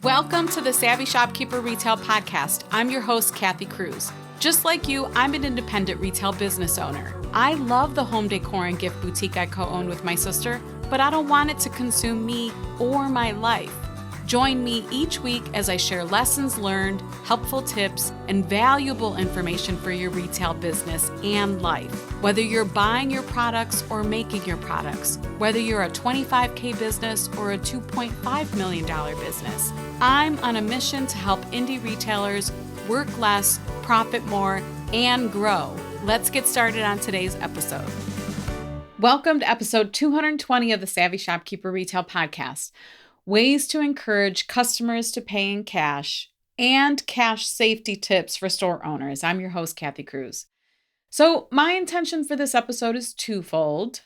Welcome to the Savvy Shopkeeper Retail Podcast. I'm your host, Kathy Cruz. Just like you, I'm an independent retail business owner. I love the home decor and gift boutique I co-own with my sister, but I don't want it to consume me or my life. Join me each week as I share lessons learned, helpful tips, and valuable information for your retail business and life. Whether you're buying your products or making your products, whether you're a $25K business or a $2.5 million business, I'm on a mission to help indie retailers work less, profit more, and grow. Let's get started on today's episode. Welcome to episode 220 of the Savvy Shopkeeper Retail Podcast. Ways to encourage customers to pay in cash and cash safety tips for store owners. I'm your host, Kathy Cruz. So my intention for this episode is twofold.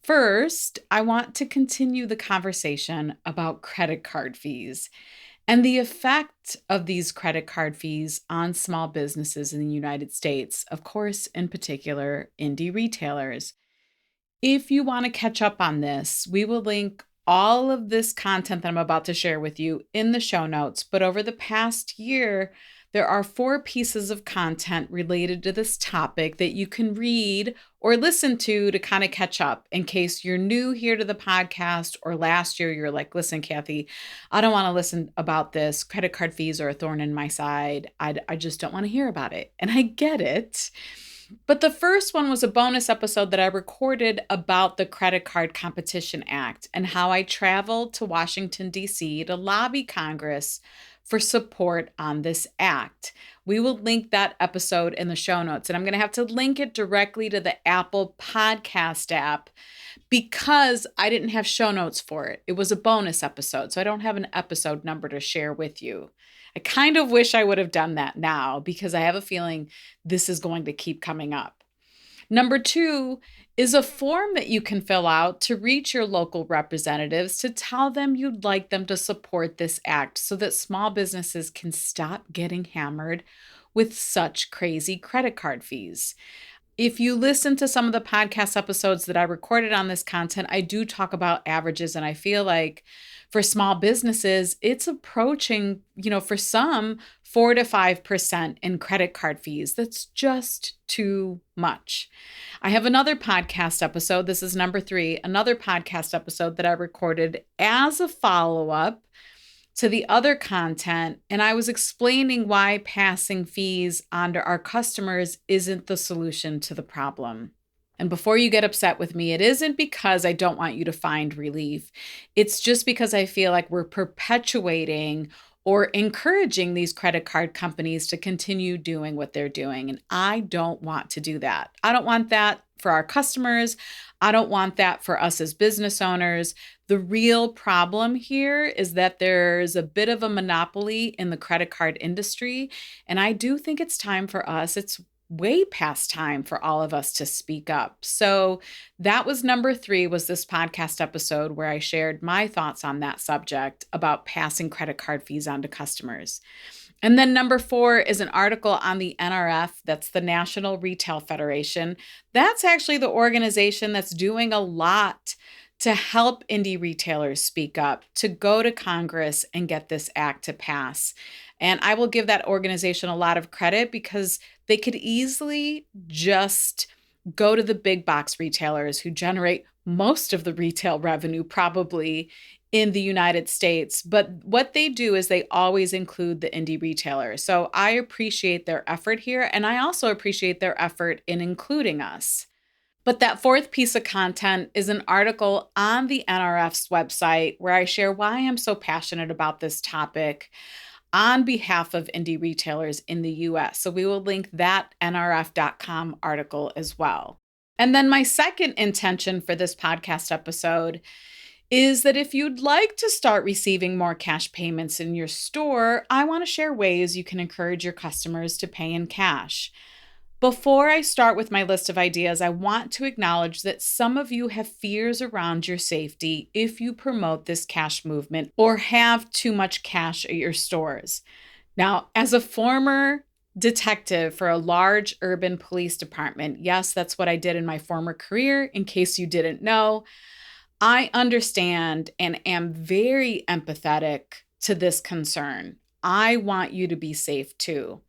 First, I want to continue the conversation about credit card fees and the effect of these credit card fees on small businesses in the United States, of course, in particular, indie retailers. If you want to catch up on this, we will link all of this content that I'm about to share with you in the show notes. But over the past year, there are 4 pieces of content related to this topic that you can read or listen to kind of catch up in case you're new here to the podcast or last year you're like, listen, Kathy, I don't want to listen about this. Credit card fees are a thorn in my side. I just don't want to hear about it. And I get it. But the first one was a bonus episode that I recorded about the Credit Card Competition Act and how I traveled to Washington, D.C. to lobby Congress for support on this act. We will link that episode in the show notes, and I'm going to have to link it directly to the Apple Podcast app because I didn't have show notes for it. It was a bonus episode, so I don't have an episode number to share with you. I kind of wish I would have done that now because I have a feeling this is going to keep coming up. Number 2 is a form that you can fill out to reach your local representatives to tell them you'd like them to support this act so that small businesses can stop getting hammered with such crazy credit card fees. If you listen to some of the podcast episodes that I recorded on this content, I do talk about averages, and I feel like for small businesses, it's approaching, for some, 4 to 5% in credit card fees. That's just too much. I have another podcast episode. This is number 3, another podcast episode that I recorded as a follow-up to the other content, and I was explaining why passing fees onto our customers isn't the solution to the problem. And before you get upset with me, it isn't because I don't want you to find relief. It's just because I feel like we're perpetuating or encouraging these credit card companies to continue doing what they're doing. And I don't want to do that. I don't want that for our customers. I don't want that for us as business owners. The real problem here is that there's a bit of a monopoly in the credit card industry. And I do think it's time for us. It's way past time for all of us to speak up. So that was number 3, was this podcast episode where I shared my thoughts on that subject about passing credit card fees on to customers. And then number 4 is an article on the NRF, that's the National Retail Federation. That's actually the organization that's doing a lot to help indie retailers speak up, to go to Congress and get this act to pass. And I will give that organization a lot of credit because they could easily just go to the big box retailers who generate most of the retail revenue probably in the United States. But what they do is they always include the indie retailer. So I appreciate their effort here. And I also appreciate their effort in including us. But that 4th piece of content is an article on the NRF's website where I share why I'm so passionate about this topic on behalf of indie retailers in the US. So we will link that nrf.com article as well. And then my second intention for this podcast episode is that if you'd like to start receiving more cash payments in your store, I want to share ways you can encourage your customers to pay in cash. Before I start with my list of ideas, I want to acknowledge that some of you have fears around your safety if you promote this cash movement or have too much cash at your stores. Now, as a former detective for a large urban police department, yes, that's what I did in my former career, in case you didn't know, I understand and am very empathetic to this concern. I want you to be safe too.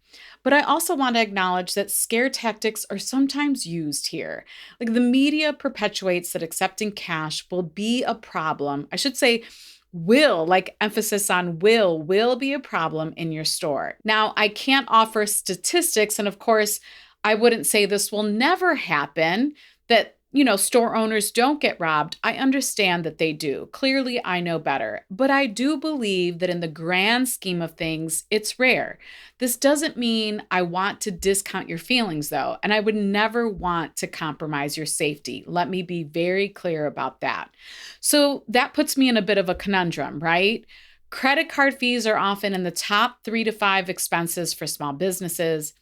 But I also want to acknowledge that scare tactics are sometimes used here. Like the media perpetuates that accepting cash will be a problem. I should say, will, like emphasis on will be a problem in your store. Now, I can't offer statistics. And of course, I wouldn't say this will never happen, that store owners don't get robbed. I understand that they do. Clearly, I know better. But I do believe that in the grand scheme of things, it's rare. This doesn't mean I want to discount your feelings, though, and I would never want to compromise your safety. Let me be very clear about that. So that puts me in a bit of a conundrum, right? Credit card fees are often in the top 3 to 5 expenses for small businesses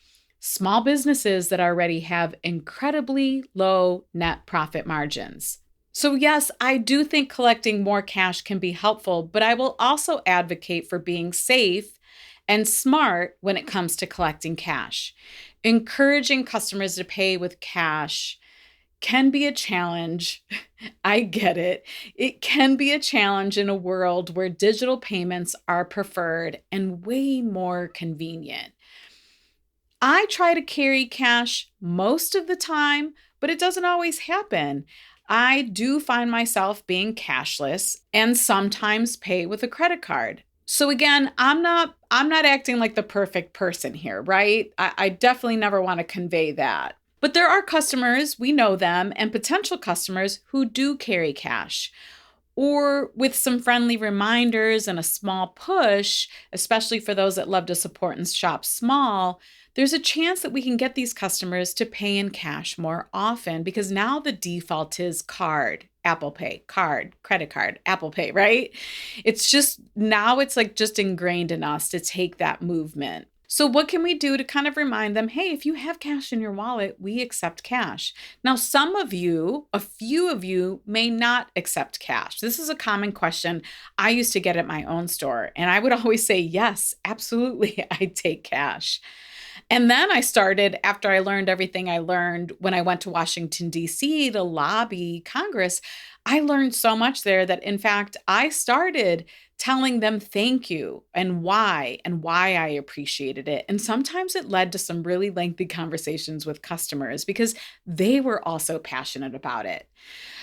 that already have incredibly low net profit margins. So yes, I do think collecting more cash can be helpful, but I will also advocate for being safe and smart when it comes to collecting cash. Encouraging customers to pay with cash can be a challenge. I get it. It can be a challenge in a world where digital payments are preferred and way more convenient. I try to carry cash most of the time, but it doesn't always happen. I do find myself being cashless and sometimes pay with a credit card. So again, I'm not acting like the perfect person here, right? I definitely never want to convey that. But there are customers, we know them, and potential customers who do carry cash. Or with some friendly reminders and a small push, especially for those that love to support and shop small, there's a chance that we can get these customers to pay in cash more often because now the default is card, Apple Pay, card, credit card, Apple Pay, right? It's just now it's like just ingrained in us to take that movement. So what can we do to kind of remind them, hey, if you have cash in your wallet, we accept cash. Now, a few of you may not accept cash. This is a common question I used to get at my own store. And I would always say, yes, absolutely, I take cash. And then I started, after I learned everything I learned when I went to Washington, D.C. to lobby Congress, I learned so much there that, in fact, I started telling them thank you and why I appreciated it. And sometimes it led to some really lengthy conversations with customers because they were also passionate about it.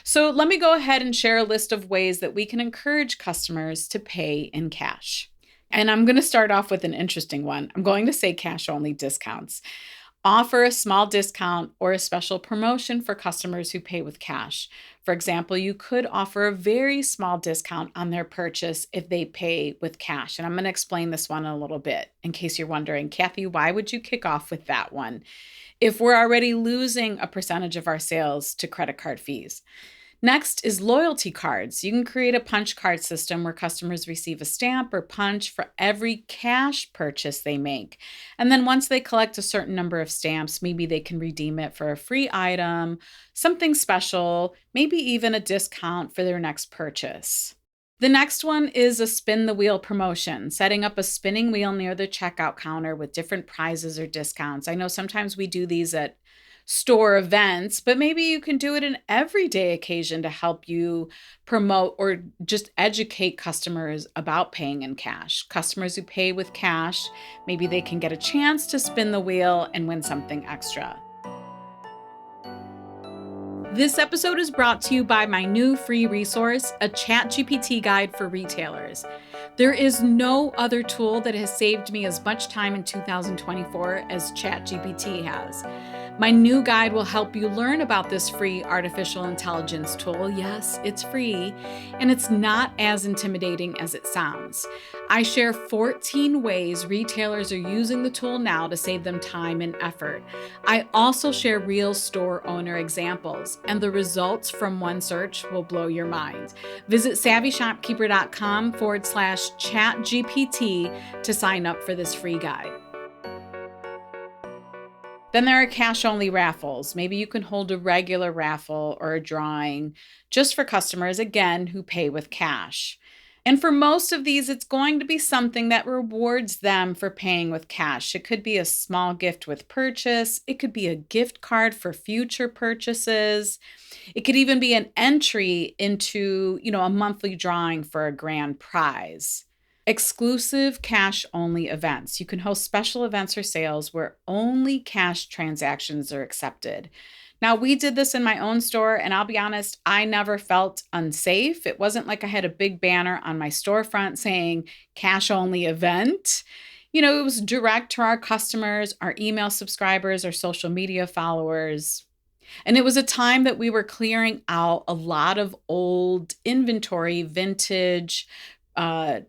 So let me go ahead and share a list of ways that we can encourage customers to pay in cash. And I'm going to start off with an interesting one. I'm going to say cash only discounts. Offer a small discount or a special promotion for customers who pay with cash. For example, you could offer a very small discount on their purchase if they pay with cash. And I'm going to explain this one a little bit in case you're wondering, Kathy, why would you kick off with that one if we're already losing a percentage of our sales to credit card fees? Next is loyalty cards. You can create a punch card system where customers receive a stamp or punch for every cash purchase they make. And then once they collect a certain number of stamps, maybe they can redeem it for a free item, something special, maybe even a discount for their next purchase. The next one is a spin the wheel promotion, setting up a spinning wheel near the checkout counter with different prizes or discounts. I know sometimes we do these at store events, but maybe you can do it an everyday occasion to help you promote or just educate customers about paying in cash. Customers who pay with cash, maybe they can get a chance to spin the wheel and win something extra. This episode is brought to you by my new free resource, a ChatGPT guide for retailers. There is no other tool that has saved me as much time in 2024 as ChatGPT has. My new guide will help you learn about this free artificial intelligence tool. Yes, it's free, and it's not as intimidating as it sounds. I share 14 ways retailers are using the tool now to save them time and effort. I also share real store owner examples, and the results from one search will blow your mind. Visit savvyshopkeeper.com/chatgpt to sign up for this free guide. Then there are cash-only raffles. Maybe you can hold a regular raffle or a drawing just for customers, again, who pay with cash. And for most of these, it's going to be something that rewards them for paying with cash. It could be a small gift with purchase. It could be a gift card for future purchases. It could even be an entry into, a monthly drawing for a grand prize. Exclusive cash-only events. You can host special events or sales where only cash transactions are accepted. Now, we did this in my own store, and I'll be honest, I never felt unsafe. It wasn't like I had a big banner on my storefront saying cash only event. It was direct to our customers, our email subscribers, our social media followers. And it was a time that we were clearing out a lot of old inventory, vintage, uh,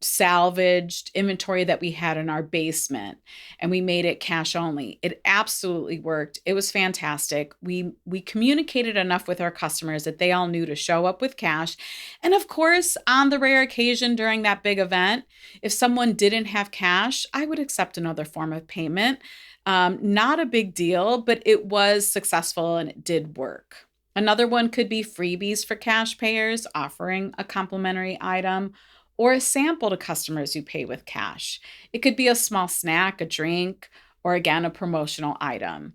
salvaged inventory that we had in our basement, and we made it cash only. It absolutely worked. It was fantastic. We communicated enough with our customers that they all knew to show up with cash. And of course, on the rare occasion during that big event, if someone didn't have cash, I would accept another form of payment. Not a big deal, but it was successful and it did work. Another one could be freebies for cash payers, offering a complimentary item or a sample to customers who pay with cash. It could be a small snack, a drink, or again, a promotional item.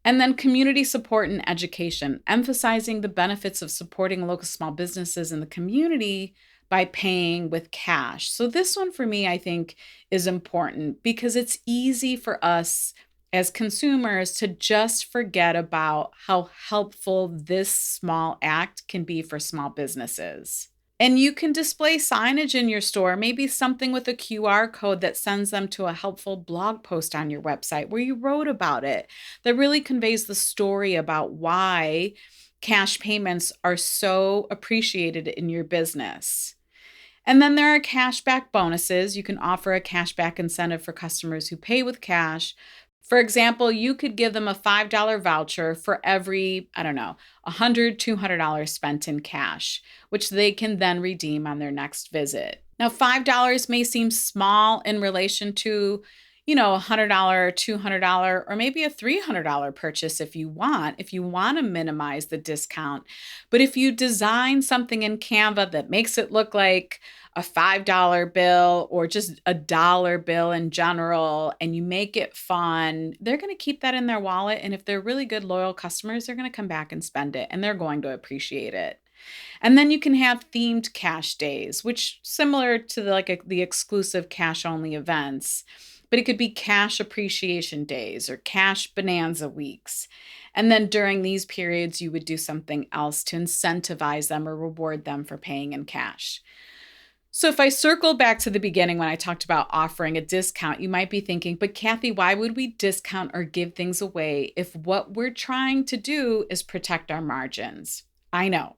And then community support and education, emphasizing the benefits of supporting local small businesses in the community by paying with cash. So this one for me, I think, is important because it's easy for us as consumers to just forget about how helpful this small act can be for small businesses. And you can display signage in your store, maybe something with a QR code that sends them to a helpful blog post on your website where you wrote about it, that really conveys the story about why cash payments are so appreciated in your business. And then there are cashback bonuses. You can offer a cashback incentive for customers who pay with cash. For example, you could give them a $5 voucher for every, I don't know, $100, $200 spent in cash, which they can then redeem on their next visit. Now, $5 may seem small in relation to, a $100, $200, or maybe a $300 purchase if you want to minimize the discount. But if you design something in Canva that makes it look like a $5 bill or just a dollar bill in general, and you make it fun, they're going to keep that in their wallet. And if they're really good, loyal customers, they're going to come back and spend it, and they're going to appreciate it. And then you can have themed cash days, which similar to the exclusive cash only events, but it could be cash appreciation days or cash bonanza weeks. And then during these periods, you would do something else to incentivize them or reward them for paying in cash. So if I circle back to the beginning when I talked about offering a discount, you might be thinking, but Kathy, why would we discount or give things away if what we're trying to do is protect our margins? I know.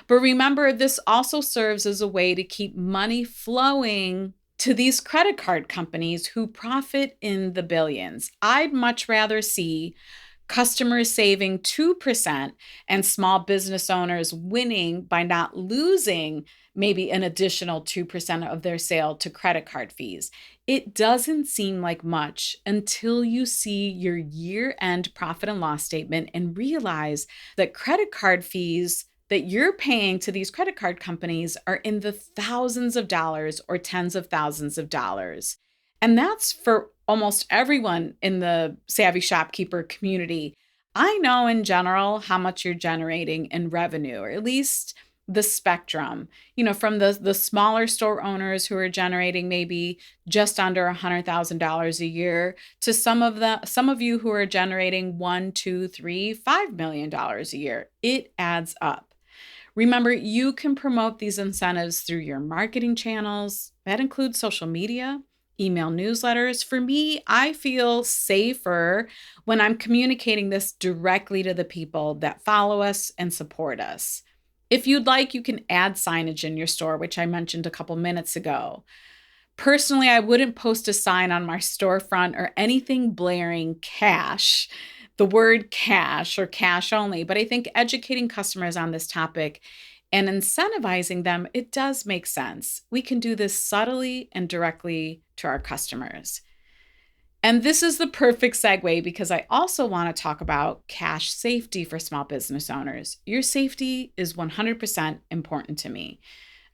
But remember, this also serves as a way to keep money flowing to these credit card companies who profit in the billions. I'd much rather see customers saving 2% and small business owners winning by not losing maybe an additional 2% of their sale to credit card fees. It doesn't seem like much until you see your year-end profit and loss statement and realize that credit card fees that you're paying to these credit card companies are in the thousands of dollars or tens of thousands of dollars. And that's for almost everyone in the Savvy Shopkeeper community. I know in general how much you're generating in revenue, or at least the spectrum, from the smaller store owners who are generating maybe just under $100,000 a year to some of you who are generating $1, $2, $3, $5 million a year. It adds up. Remember, you can promote these incentives through your marketing channels. That includes social media, email newsletters. For me, I feel safer when I'm communicating this directly to the people that follow us and support us. If you'd like, you can add signage in your store, which I mentioned a couple minutes ago. Personally, I wouldn't post a sign on my storefront or anything blaring cash, the word cash or cash only, but I think educating customers on this topic and incentivizing them, it does make sense. We can do this subtly and directly to our customers. And this is the perfect segue because I also want to talk about cash safety for small business owners. Your safety is 100% important to me.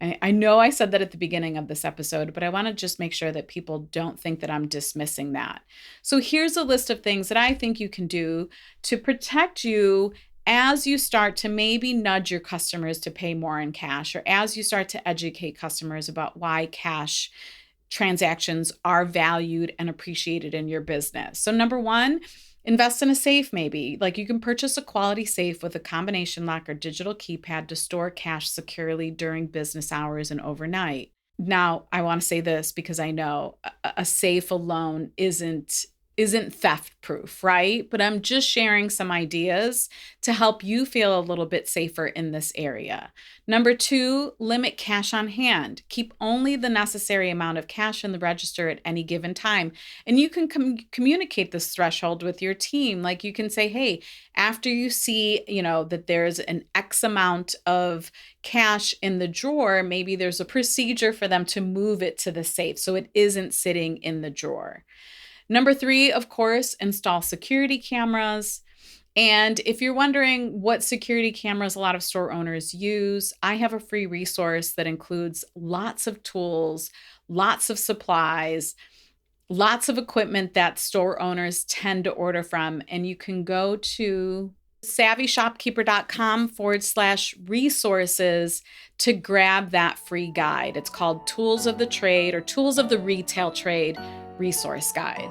I know I said that at the beginning of this episode, but I want to just make sure that people don't think that I'm dismissing that. So here's a list of things that I think you can do to protect you as you start to maybe nudge your customers to pay more in cash, or as you start to educate customers about why cash transactions are valued and appreciated in your business. So number one, invest in a safe maybe. Like you can purchase a quality safe with a combination lock or digital keypad to store cash securely during business hours and overnight. Now, I want to say this because I know a safe alone isn't theft proof, right? But I'm just sharing some ideas to help you feel a little bit safer in this area. Number two, limit cash on hand. Keep only the necessary amount of cash in the register at any given time. And you can communicate this threshold with your team. Like you can say, hey, after you see, that there's an X amount of cash in the drawer, maybe there's a procedure for them to move it to the safe so it isn't sitting in the drawer. Number three, of course, install security cameras. And if you're wondering what security cameras a lot of store owners use, I have a free resource that includes lots of tools, lots of supplies, lots of equipment that store owners tend to order from. And you can go to savvyshopkeeper.com/resources to grab that free guide. It's called Tools of the Trade or Tools of the Retail Trade Resource Guide.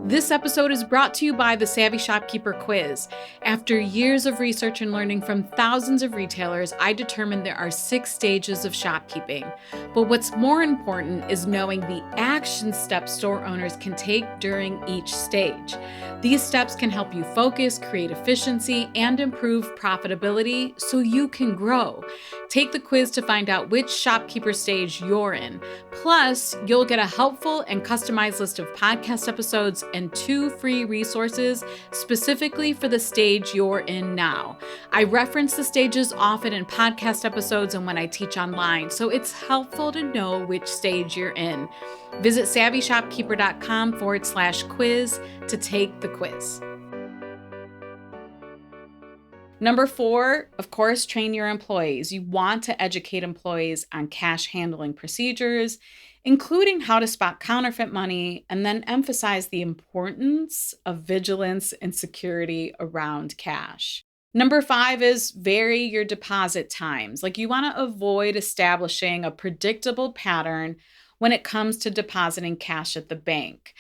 This episode is brought to you by the Savvy Shopkeeper Quiz. After years of research and learning from thousands of retailers, I determined there are 6 stages of shopkeeping. But what's more important is knowing the action steps store owners can take during each stage. These steps can help you focus, create efficiency, and improve profitability so you can grow. Take the quiz to find out which shopkeeper stage you're in. Plus, you'll get a helpful and customized list of podcast episodes and 2 free resources specifically for the stage you're in now. I reference the stages often in podcast episodes and when I teach online, so it's helpful to know which stage you're in. Visit savvyshopkeeper.com/quiz to take the quiz. Number 4, of course, train your employees. You want to educate employees on cash handling procedures, including how to spot counterfeit money, and then emphasize the importance of vigilance and security around cash. Number 5 is vary your deposit times. Like you want to avoid establishing a predictable pattern when it comes to depositing cash at the bank.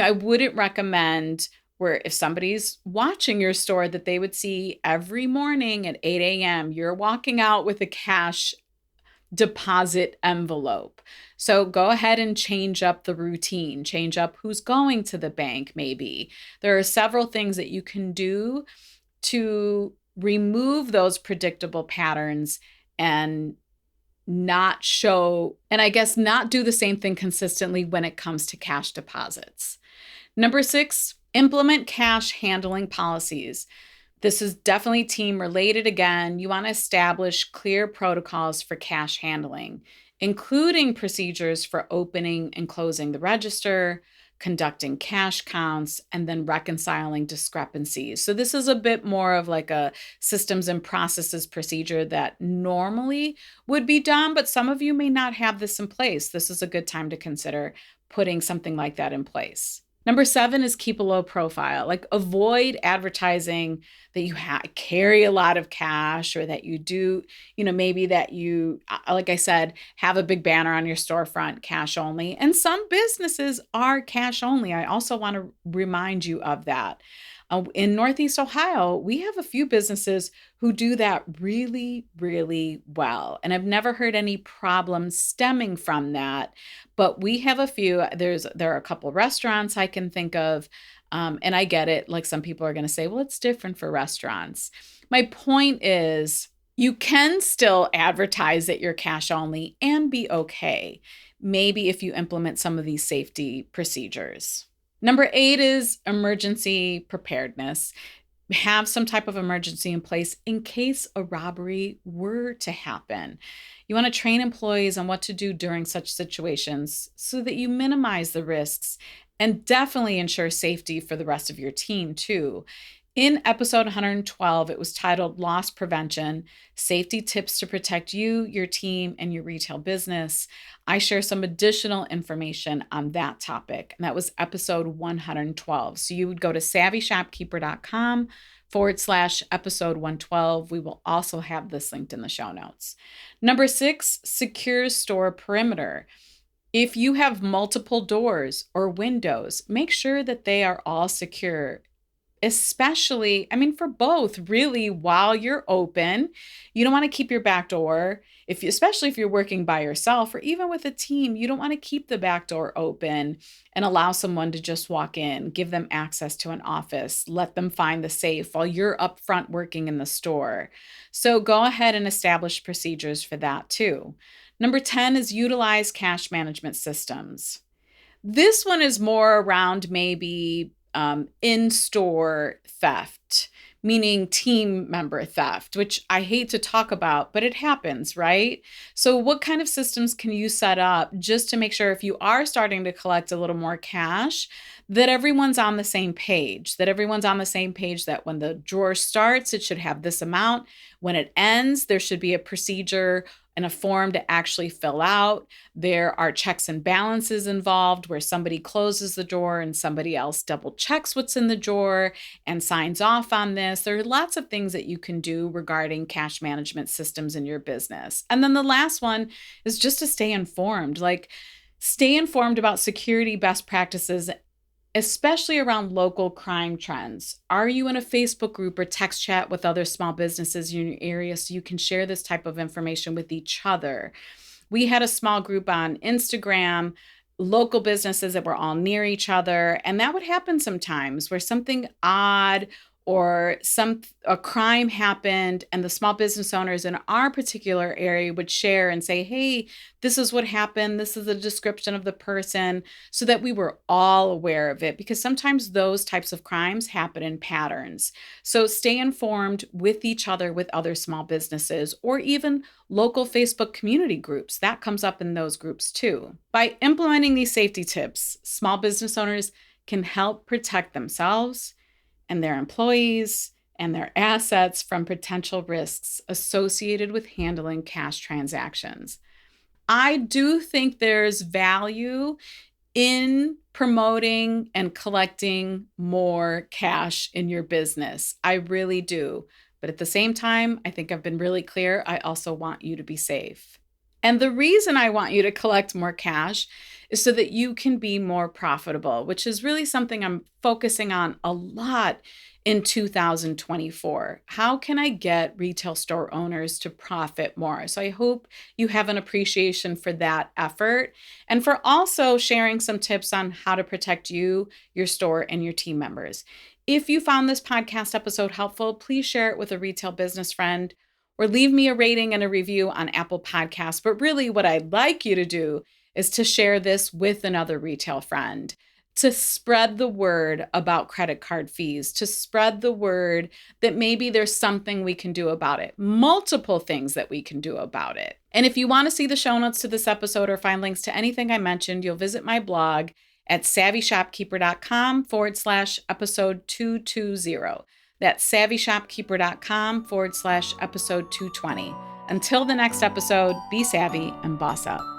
I wouldn't recommend where if somebody's watching your store that they would see every morning at 8 a.m., you're walking out with a cash deposit envelope. So go ahead and change up the routine, change up who's going to the bank maybe. There are several things that you can do to remove those predictable patterns and not do the same thing consistently when it comes to cash deposits. Number 6, implement cash handling policies. This is definitely team related again. You want to establish clear protocols for cash handling, including procedures for opening and closing the register, conducting cash counts, and then reconciling discrepancies. So this is a bit more of like a systems and processes procedure that normally would be done, but some of you may not have this in place. This is a good time to consider putting something like that in place. Number 7 is keep a low profile. Like avoid advertising that you carry a lot of cash or that you do, maybe that you, like I said, have a big banner on your storefront, cash only. And some businesses are cash only. I also want to remind you of that. In Northeast Ohio, we have a few businesses who do that really, really well. And I've never heard any problems stemming from that. But we have a few. There are a couple of restaurants I can think of. And I get it. Like some people are going to say, well, it's different for restaurants. My point is you can still advertise that you're cash only and be okay. Maybe if you implement some of these safety procedures. Number 8 is emergency preparedness. Have some type of emergency in place in case a robbery were to happen. You want to train employees on what to do during such situations so that you minimize the risks and definitely ensure safety for the rest of your team too. In episode 112, it was titled Loss Prevention, Safety Tips to Protect You, Your Team, and Your Retail Business. I share some additional information on that topic, and that was episode 112. So you would go to savvyshopkeeper.com /episode 112. We will also have this linked in the show notes. Number 6, secure store perimeter. If you have multiple doors or windows, make sure that they are all secure. Especially, for both, really, while you're open. You don't want to keep your back door, especially if you're working by yourself or even with a team. You don't want to keep the back door open and allow someone to just walk in, give them access to an office, let them find the safe while you're up front working in the store. So go ahead and establish procedures for that too. Number 10 is utilize cash management systems. This one is more around maybe in-store theft, meaning team member theft, which I hate to talk about, but it happens, right? So what kind of systems can you set up just to make sure if you are starting to collect a little more cash, that everyone's on the same page, that when the drawer starts, it should have this amount. When it ends, there should be a procedure and a form to actually fill out. There are checks and balances involved where somebody closes the drawer and somebody else double checks what's in the drawer and signs off on this. There are lots of things that you can do regarding cash management systems in your business. And then the last one is just to stay informed. Stay informed about security best practices, especially around local crime trends. Are you in a Facebook group or text chat with other small businesses in your area so you can share this type of information with each other? We had a small group on Instagram, local businesses that were all near each other, and that would happen sometimes where something odd or a crime happened and the small business owners in our particular area would share and say, hey, this is what happened. This is a description of the person, so that we were all aware of it, because sometimes those types of crimes happen in patterns. So stay informed with each other, with other small businesses, or even local Facebook community groups. That comes up in those groups too. By implementing these safety tips, small business owners can help protect themselves and their employees and their assets from potential risks associated with handling cash transactions. I do think there's value in promoting and collecting more cash in your business. I really do. But at the same time, I think I've been really clear. I also want you to be safe. And the reason I want you to collect more cash is so that you can be more profitable, which is really something I'm focusing on a lot in 2024. How can I get retail store owners to profit more? So I hope you have an appreciation for that effort and for also sharing some tips on how to protect you, your store, and your team members. If you found this podcast episode helpful, please share it with a retail business friend or leave me a rating and a review on Apple Podcasts. But really what I'd like you to do is to share this with another retail friend, to spread the word about credit card fees, to spread the word that maybe there's something we can do about it, multiple things that we can do about it. And if you want to see the show notes to this episode or find links to anything I mentioned, you'll visit my blog at savvyshopkeeper.com /episode 220. That's savvyshopkeeper.com /episode 220. Until the next episode, be savvy and boss up.